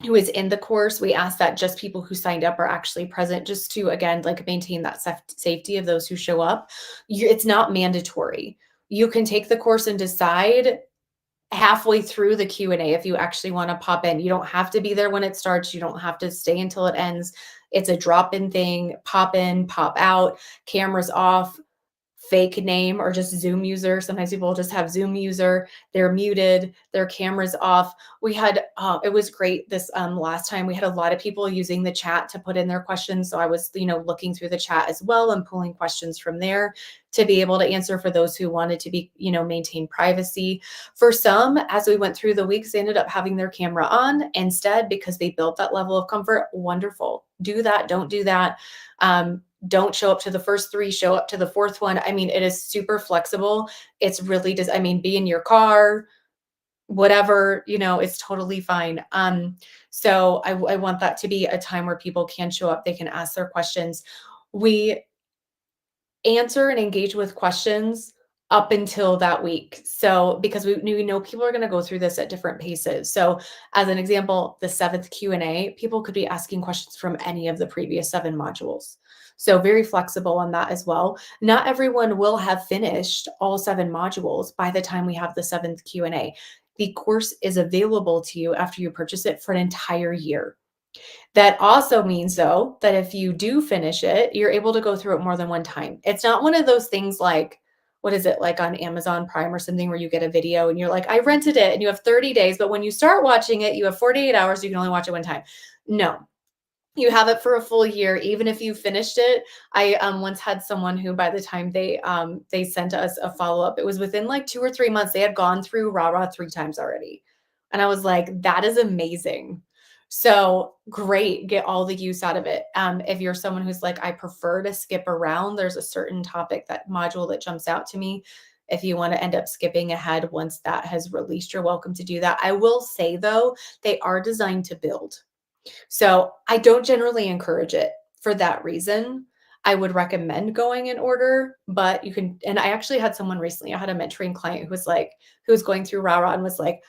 B: who is in the course. We ask that just people who signed up are actually present, just to, again, maintain that safety of those who show up. It's not mandatory. You can take the course and decide halfway through the Q&A if you actually want to pop in. You don't have to be there when it starts. You don't have to stay until it ends. It's a drop-in thing. Pop in, pop out, cameras off, fake name, or just Zoom user. Sometimes people just have Zoom user. They're muted, their cameras off. We had, it was great this last time. We had a lot of people using the chat to put in their questions. So I was, looking through the chat as well and pulling questions from there to be able to answer for those who wanted to be, maintain privacy. For some, as we went through the weeks, they ended up having their camera on instead because they built that level of comfort. Wonderful. Do that. Don't do that. Don't show up to the first 3, show up to the 4th one. It is super flexible. It's really just, be in your car, whatever, it's totally fine. So I want that to be a time where people can show up. They can ask their questions. We answer and engage with questions up until that week. So because we know people are going to go through this at different paces. So as an example, the 7th Q&A, people could be asking questions from any of the previous 7 modules. So very flexible on that as well. Not everyone will have finished all 7 modules by the time we have the 7th Q&A. The course is available to you after you purchase it for an entire year. That also means, though, that if you do finish it, you're able to go through it more than one time. It's not one of those things like, what is it, like on Amazon Prime or something where you get a video and you're like, I rented it and you have 30 days, but when you start watching it, you have 48 hours, you can only watch it one time. No, you have it for a full year, even if you finished it. I once had someone who, by the time they sent us a follow-up, it was within like 2 or 3 months, they had gone through Rah 3 times already. And I was like, that is amazing. So great, get all the use out of it. If you're someone who's like, I prefer to skip around, there's a certain topic, that module that jumps out to me. If you want to end up skipping ahead once that has released, you're welcome to do that. I will say though, they are designed to build. So I don't generally encourage it for that reason. I would recommend going in order, but you can, and I actually had someone recently, I had a mentoring client who was like, who was going through Rah and was like,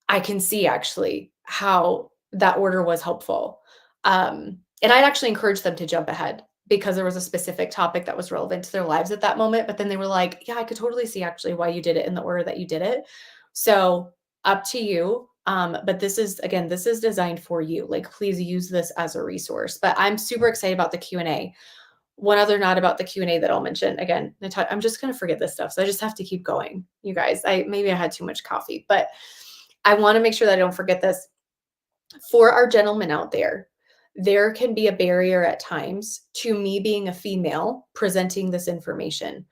B: I can see actually how that order was helpful. And I'd actually encourage them to jump ahead because there was a specific topic that was relevant to their lives at that moment. But then they were like, yeah, I could totally see actually why you did it in the order that you did it. So up to you. But this is, again, this is designed for you. Like, please use this as a resource. But I'm super excited about the Q&A. One other note about the Q&A that I'll mention, again, I'm just going to forget this stuff. So I just have to keep going, you guys. Maybe I had too much coffee, but I want to make sure that I don't forget this. For our gentlemen out there, there can be a barrier at times to me being a female presenting this information.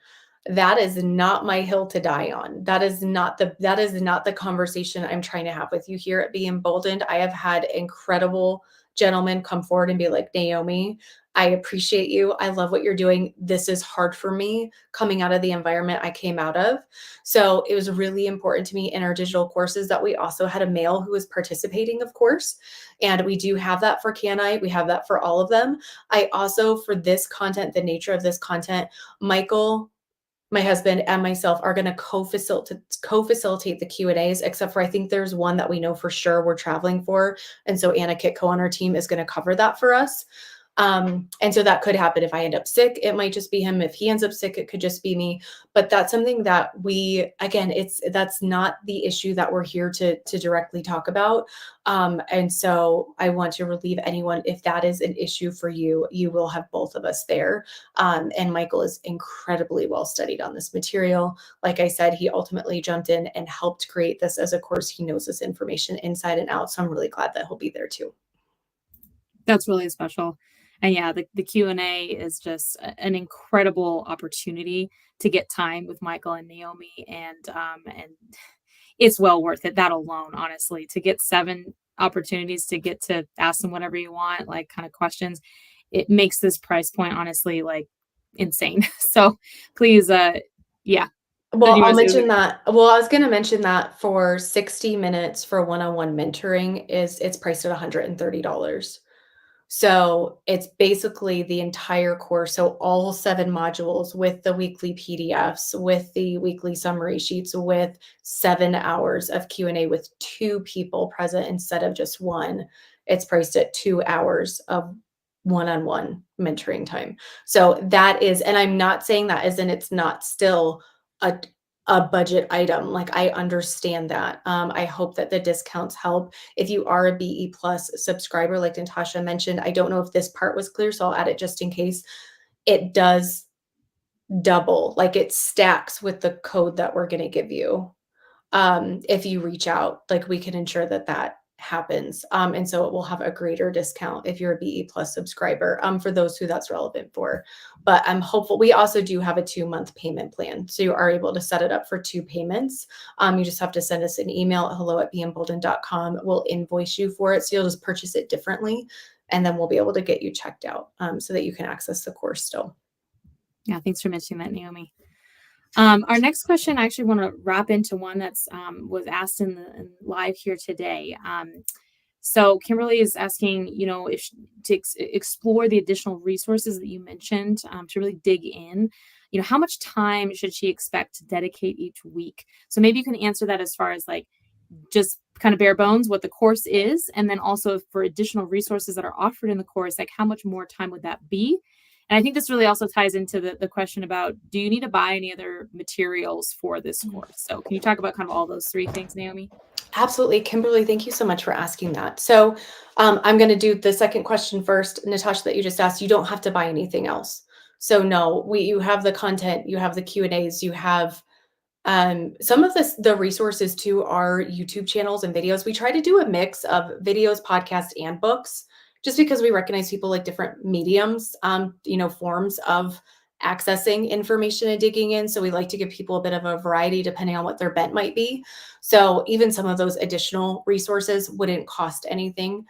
B: That is not my hill to die on. That is not the conversation I'm trying to have with you here at Be Emboldened. I have had incredible gentlemen come forward and be like, Naomi, I appreciate you. I love what you're doing. This is hard for me coming out of the environment I came out of. So it was really important to me in our digital courses that we also had a male who was participating, of course. And we do have that for Can-I. We have that for all of them. I also, for this content, the nature of this content, Michael, my husband, and myself are going to co-facilitate the Q&As, except for I think there's one that we know for sure we're traveling for. And so Anna Kitco on our team is going to cover that for us. And so that could happen if I end up sick. It might just be him. If he ends up sick, it could just be me. But that's something that that's not the issue that we're here to directly talk about. And so I want to relieve anyone. If that is an issue for you, you will have both of us there. And Michael is incredibly well studied on this material. Like I said, he ultimately jumped in and helped create this as a course. He knows this information inside and out. So I'm really glad that he'll be there too.
A: That's really special. And yeah, the Q&A is just an incredible opportunity to get time with Michael and Naomi, and it's well worth it. That alone, honestly, to get 7 opportunities to get to ask them whatever you want, like kind of questions, it makes this price point honestly like insane. So please, yeah.
B: Well, I'll mention that. Well, I was going to mention that for 60 minutes for one-on-one mentoring it's priced at $130. So it's basically the entire course. So all 7 modules with the weekly PDFs, with the weekly summary sheets, with 7 hours of Q&A with 2 people present instead of just 1. It's priced at 2 hours of one-on-one mentoring time. So that is, and I'm not saying that as in it's not still a budget item. Like, I understand that. I hope that the discounts help. If you are a BE Plus subscriber, like Natasha mentioned, I don't know if this part was clear, so I'll add it just in case. It does double, like it stacks with the code that we're going to give you. If you reach out, like, we can ensure that that happens. And so it will have a greater discount if you're a BE Plus subscriber, for those who that's relevant for. But I'm hopeful. We also do have a 2-month payment plan. So you are able to set it up for 2 payments. You just have to send us an email at hello@beemboldened.com. We'll invoice you for it. So you'll just purchase it differently. And then we'll be able to get you checked out, so that you can access the course still.
A: Yeah, thanks for mentioning that, Naomi. Our next question, I actually want to wrap into one that's was asked in live here today. So Kimberly is asking, if to explore the additional resources that you mentioned, to really dig in. How much time should she expect to dedicate each week? So maybe you can answer that as far as like just kind of bare bones what the course is, and then also for additional resources that are offered in the course, like how much more time would that be? And I think this really also ties into the question about, do you need to buy any other materials for this course? So can you talk about kind of all those three things, Naomi?
B: Absolutely. Kimberly, thank you so much for asking that. So I'm going to do the second question first, Natasha, that you just asked. You don't have to buy anything else. So no, you have the content, you have the Q&As, you have some of the resources to our YouTube channels and videos. We try to do a mix of videos, podcasts, and books, just because we recognize people like different mediums, forms of accessing information and digging in. So we like to give people a bit of a variety depending on what their bent might be. So even some of those additional resources wouldn't cost anything.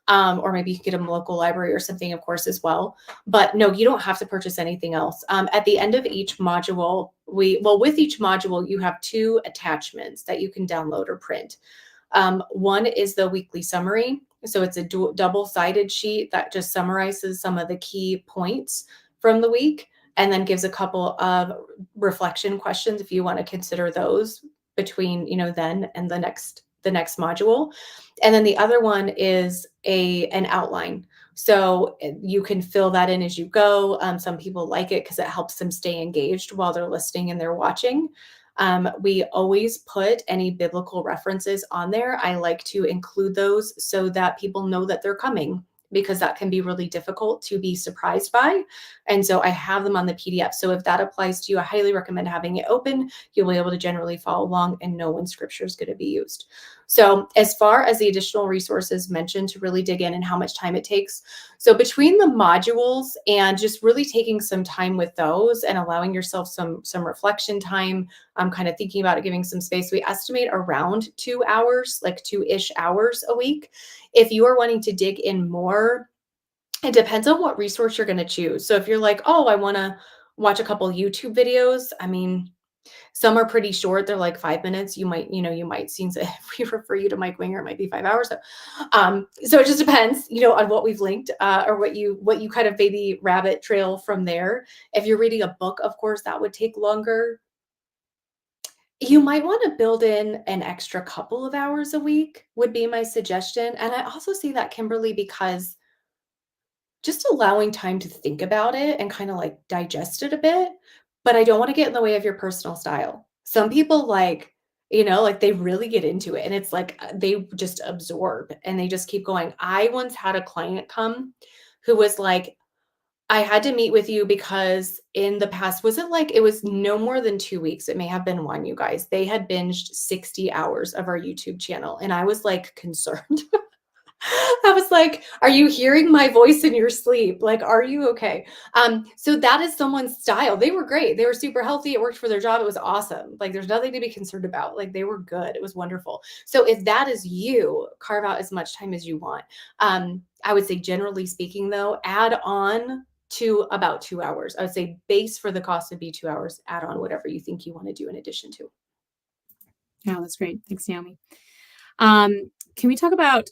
B: Or maybe you can get them a local library or something, of course, as well. But no, you don't have to purchase anything else. At the end of each module, with each module, you have 2 attachments that you can download or print. One is the weekly summary. So it's a double-sided sheet that just summarizes some of the key points from the week and then gives a couple of reflection questions if you want to consider those between, then and the next module. And then the other one is an outline. So you can fill that in as you go. Some people like it because it helps them stay engaged while they're listening and they're watching. We always put any biblical references on there. I like to include those so that people know that they're coming, because that can be really difficult to be surprised by. And so I have them on the PDF. So if that applies to you, I highly recommend having it open. You'll be able to generally follow along and know when scripture is going to be used. So as far as the additional resources mentioned to really dig in and how much time it takes. So between the modules and just really taking some time with those and allowing yourself some reflection time, kind of thinking about it, giving some space, we estimate around 2 hours, like 2-ish hours a week. If you are wanting to dig in more, it depends on what resource you're going to choose. So if you're like, oh, I want to watch a couple YouTube videos, I mean, some are pretty short. They're like 5 minutes. You might see, if we refer you to Mike Winger, it might be 5 hours. So it just depends, on what we've linked, or what you kind of maybe rabbit trail from there. If you're reading a book, of course, that would take longer. You might want to build in an extra couple of hours a week would be my suggestion. And I also see that, Kimberly, because just allowing time to think about it and kind of like digest it a bit, but I don't want to get in the way of your personal style. Some people like they really get into it and it's like they just absorb and they just keep going. I once had a client come who was like, I had to meet with you because in the past, it was no more than 2 weeks. It may have been 1, you guys. They had binged 60 hours of our YouTube channel. And I was like concerned. I was like, "Are you hearing my voice in your sleep? Like, are you okay?" So that is someone's style. They were great. They were super healthy. It worked for their job. It was awesome. Like, there's nothing to be concerned about. Like, they were good. It was wonderful. So if that is you, carve out as much time as you want. I would say, generally speaking, though, add on to about 2 hours. I would say base for the cost would be 2 hours. Add on whatever you think you want to do in addition to.
A: Yeah, that's great. Thanks, Naomi. Can we talk about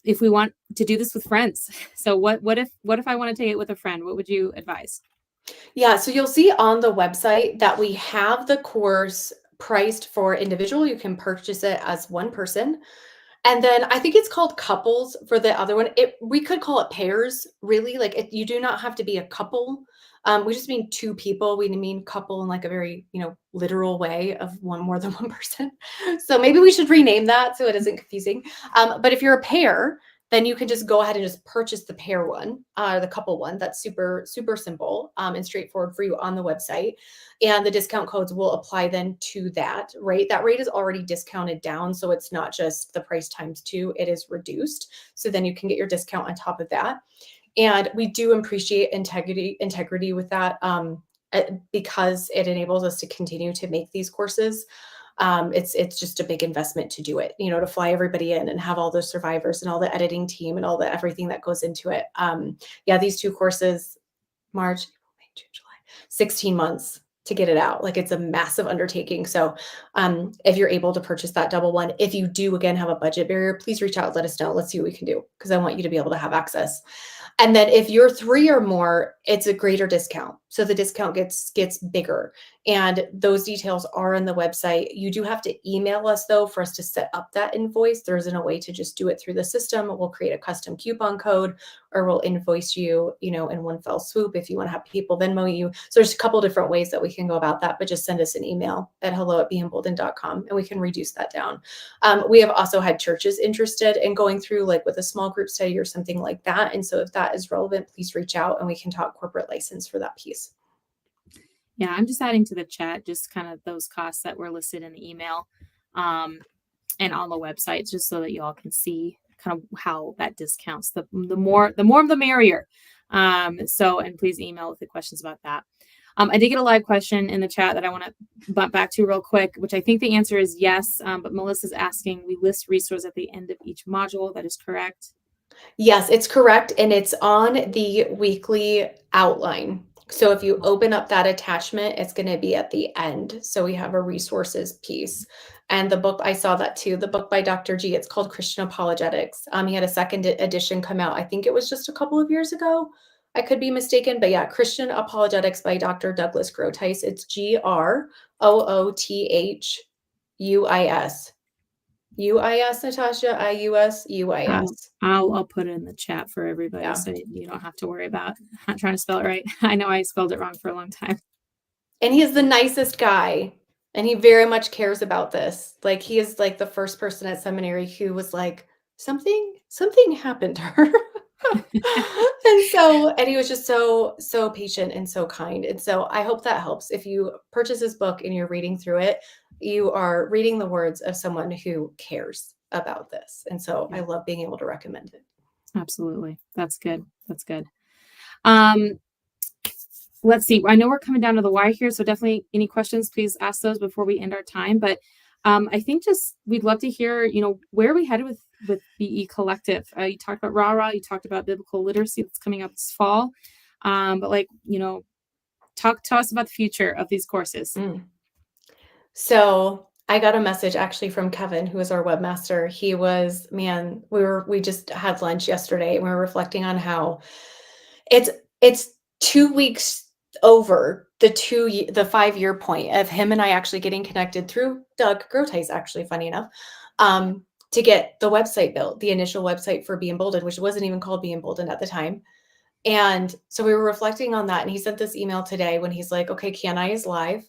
A: if we want to do this with friends? So what if I want to take it with a friend? What would you advise?
B: Yeah, so you'll see on the website that we have the course priced for individual. You can purchase it as one person. And then I think it's called couples for the other one. We could call it pairs, really. Like you do not have to be a couple. We just mean 2 people. We mean couple in like a very, literal way of more than one person. So maybe we should rename that so it isn't confusing. But if you're a pair, then you can just go ahead and just purchase the pair one, the couple one. That's super, super simple, and straightforward for you on the website. And the discount codes will apply then to that rate. That rate is already discounted down. So it's not just the price times 2, it is reduced. So then you can get your discount on top of that. And we do appreciate integrity with that, because it enables us to continue to make these courses. It's just a big investment to do it, to fly everybody in and have all the survivors and all the editing team and all the everything that goes into it. Yeah, these 2 courses, March, April, May, June, July, 16 months. to get it out. Like, it's a massive undertaking. So, if you're able to purchase that double one, if you do again have a budget barrier, please reach out, let us know. Let's see what we can do because I want you to be able to have access. And then if you're 3 or more, it's a greater discount. So the discount gets bigger. And those details are on the website. You do have to email us though for us to set up that invoice. There isn't a way to just do it through the system. We'll create a custom coupon code or we'll invoice you, in one fell swoop if you want to have people Venmo you. So there's a couple different ways that we can go about that, but just send us an email at hello@beemboldened.com and we can reduce that down. We have also had churches interested in going through like with a small group study or something like that. And so if that is relevant, please reach out and we can talk corporate license for that piece.
A: Yeah, I'm just adding to the chat just kind of those costs that were listed in the email and on the website, just so that you all can see kind of how that discounts. The more the merrier. So, and please email with the questions about that. I did get a live question in the chat that I want to butt back to real quick, which I think the answer is yes. But Melissa's asking, we list resources at the end of each module. That is correct.
B: Yes, it's correct. And it's on the weekly outline. So if you open up that attachment, it's going to be at the end. So we have a resources piece. And the book, I saw that too, the book by Dr. G, it's called Christian Apologetics. He had a second edition come out. I think it was just a couple of years ago. I could be mistaken, but yeah, Christian Apologetics by Dr. Douglas Groothuis. It's Groothus. UIS, Natasha, IUS, UIS.
A: I'll put it in the chat for everybody,
B: Yeah.
A: so you don't have to worry about not trying to spell it right. I know I spelled it wrong for a long time.
B: And he is the nicest guy, and he very much cares about this. Like, he is like the first person at seminary who was like, something happened to her. And he was just so patient and so kind. And so I hope that helps. If you purchase this book and you're reading through it, you are reading the words of someone who cares about this. And so I love being able to recommend it.
A: Absolutely. That's good. That's good. Let's see. I know we're coming down to the wire here, so definitely any questions, please ask those before we end our time. But I think just we'd love to hear, where are we headed with BE Collective? You talked about RARA, you talked about biblical literacy that's coming up this fall. But talk to us about the future of these courses.
B: So I got a message actually from Kevin, who is our webmaster. He was, man, we just had lunch yesterday and we were reflecting on how it's 2 weeks over the 5-year point of him and I actually getting connected through Doug Groothuis, actually, funny enough, to get the website built, the initial website for Be Emboldened, which wasn't even called Be Emboldened at the time. And so we were reflecting on that. And he sent this email today when he's like, okay, Can is live.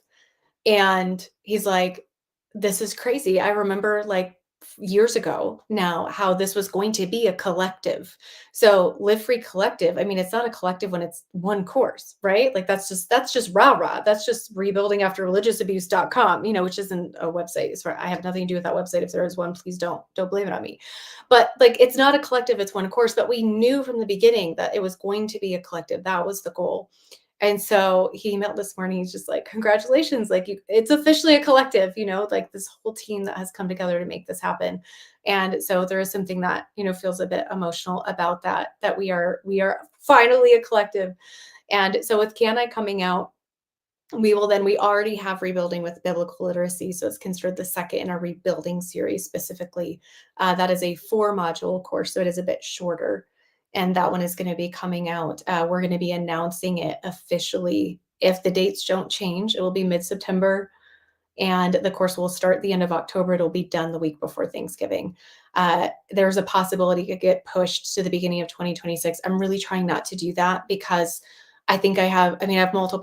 B: And he's like, this is crazy. I remember like years ago now how this was going to be a collective. So Live Free Collective, I mean, it's not a collective when it's one course, right? Like that's just rah-rah. That's just rebuildingafterreligiousabuse.com, which isn't a website. So I have nothing to do with that website. If there is one, please don't blame it on me. But like, it's not a collective, it's one course, but we knew from the beginning that it was going to be a collective. That was the goal. And so he emailed this morning. He's just like, congratulations. Like it's officially a collective, like this whole team that has come together to make this happen. And so there is something that, feels a bit emotional about that we are finally a collective. And so with Can I coming out, we already have Rebuilding with Biblical Literacy. So it's considered the second in our rebuilding series specifically. That is a 4-module course. So it is a bit shorter. And that one is going to be coming out. We're going to be announcing it officially. If the dates don't change, it will be mid-September. And the course will start the end of October. It'll be done the week before Thanksgiving. There's a possibility it could get pushed to the beginning of 2026. I'm really trying not to do that because I have multiple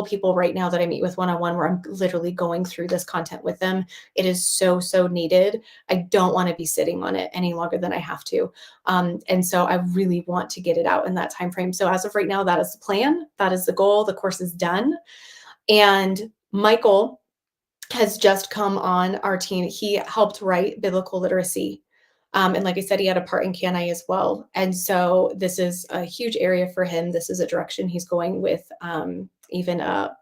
B: people right now that I meet with one-on-one where I'm literally going through this content with them. It is so needed. I don't want to be sitting on it any longer than I have to. And so I really want to get it out in that time frame. So as of right now, that is the plan. That is the goal. The course is done. And Michael has just come on our team. He helped write Biblical Literacy. And like I said, he had a part in Can I as well. And so this is a huge area for him. This is a direction he's going with, even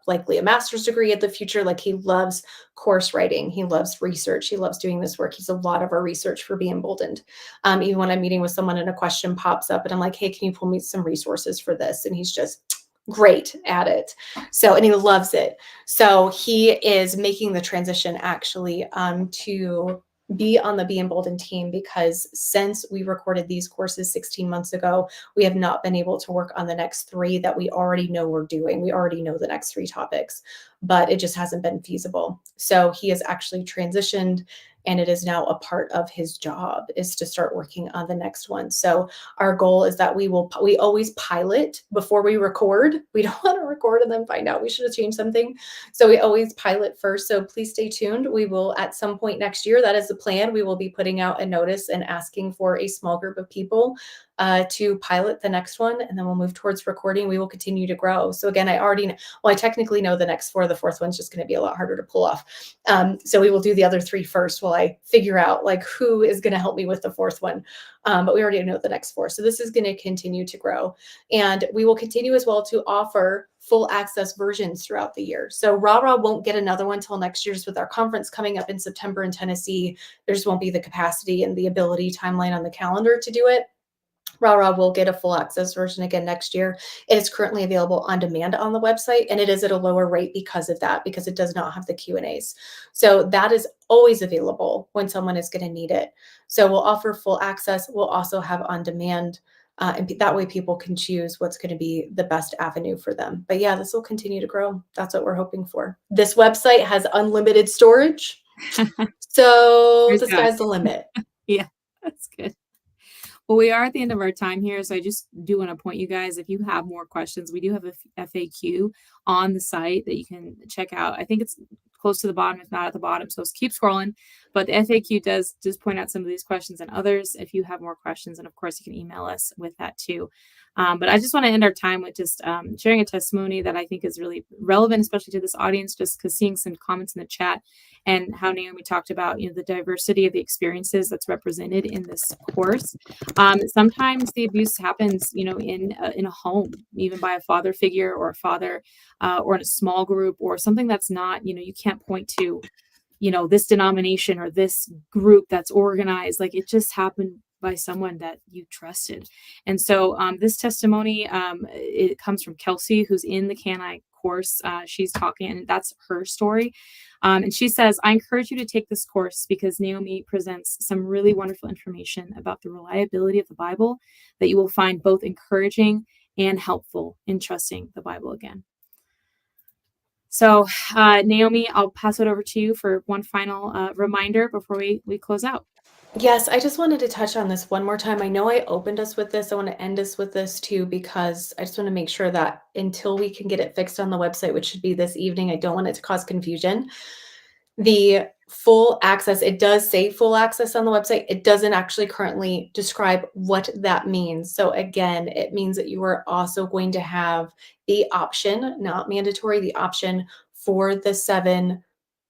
B: likely a master's degree in the future. Like he loves course writing. He loves research. He loves doing this work. He's a lot of our research for Be Emboldened. Even when I'm meeting with someone and a question pops up and I'm like, hey, can you pull me some resources for this? And he's just great at it. So, and he loves it. So he is making the transition actually to be on the Be Emboldened team, because since we recorded these courses 16 months ago, we have not been able to work on the next 3 that we already know we're doing. We already know the next 3 topics, but it just hasn't been feasible. So he has actually transitioned, and it is now a part of his job is to start working on the next one. So our goal is that we always pilot before we record. We don't want to record and then find out we should have changed something. So we always pilot first. So please stay tuned. We will, at some point next year, that is the plan, we will be putting out a notice and asking for a small group of people to pilot the next one, and then we'll move towards recording. We will continue to grow. So again, I technically know the next 4. The 4th one's just going to be a lot harder to pull off. So we will do the other 3 first while I figure out like who is going to help me with the 4th one. But we already know the next 4. So this is going to continue to grow. And we will continue as well to offer full access versions throughout the year. So Rah won't get another one till next year's. With our conference coming up in September in Tennessee, there just won't be the capacity and the ability timeline on the calendar to do it. Rah will get a full access version again next year. It is currently available on demand on the website, and it is at a lower rate because of that, because it does not have the Q&As. So that is always available when someone is going to need it. So we'll offer full access. We'll also have on demand, and that way people can choose what's going to be the best avenue for them. But yeah, this will continue to grow. That's what we're hoping for. This website has unlimited storage. So
A: There's
B: the
A: that.
B: sky's the limit.
A: Yeah, that's good. Well, we are at the end of our time here, so I just do want to point you guys, if you have more questions, we do have a FAQ on the site that you can check out. I think it's close to the bottom, if not at the bottom, so keep scrolling. But the FAQ does just point out some of these questions and others if you have more questions, and of course, you can email us with that too. But I just want to end our time with just sharing a testimony that I think is really relevant, especially to this audience, just because seeing some comments in the chat and how Naomi talked about, the diversity of the experiences that's represented in this course. Sometimes the abuse happens, in a home, even by a father figure or a father, or in a small group, or something that's not, you can't point to, this denomination or this group that's organized. Like, it just happened by someone that you trusted. And so this testimony, it comes from Kelsey, who's in the Can-I course. She's talking, and that's her story. And she says, I encourage you to take this course because Naomi presents some really wonderful information about the reliability of the Bible that you will find both encouraging and helpful in trusting the Bible again. So, Naomi, I'll pass it over to you for one final reminder before we close out.
B: Yes, I just wanted to touch on this one more time. I know I opened us with this. I want to end us with this too, because I just want to make sure that until we can get it fixed on the website, which should be this evening, I don't want it to cause confusion. The full access, it does say full access on the website. It doesn't actually currently describe what that means. So again, it means that you are also going to have the option, not mandatory, the option for the 7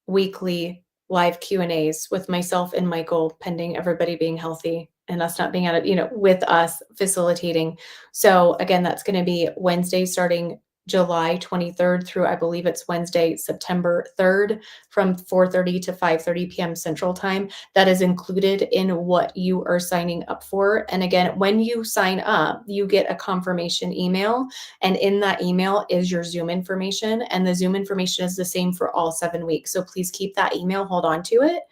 B: weekly live Q&As with myself and Michael, pending everybody being healthy and us not being out of, with us facilitating. So again, that's going to be Wednesday starting July 23rd through, I believe it's Wednesday, September 3rd from 4:30 to 5:30 p.m. Central Time. That is included in what you are signing up for. And again, when you sign up, you get a confirmation email, and in that email is your Zoom information, and the Zoom information is the same for all 7 weeks. So please keep that email, hold on to it,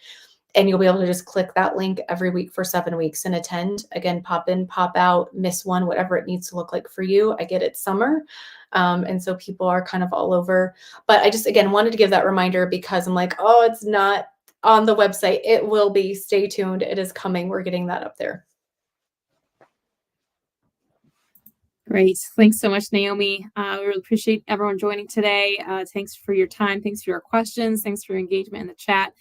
B: and you'll be able to just click that link every week for 7 weeks and attend. Again, pop in, pop out, miss one, whatever it needs to look like for you. I get it's summer. And so people are kind of all over. But I just, again, wanted to give that reminder because I'm like, oh, it's not on the website. It will be. Stay tuned. It is coming. We're getting that up there.
A: Great. Thanks so much, Naomi. We really appreciate everyone joining today. Thanks for your time. Thanks for your questions. Thanks for your engagement in the chat.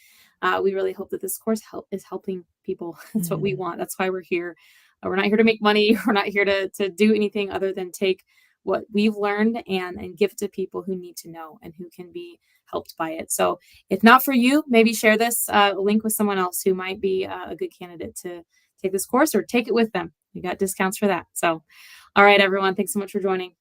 A: We really hope that this course is helping people. That's what we want. That's why we're here. We're not here to make money. We're not here to do anything other than take what we've learned and give it to people who need to know and who can be helped by it. So if not for you, maybe share this link with someone else who might be a good candidate to take this course, or take it with them. We got discounts for that. So, all right, everyone. Thanks so much for joining.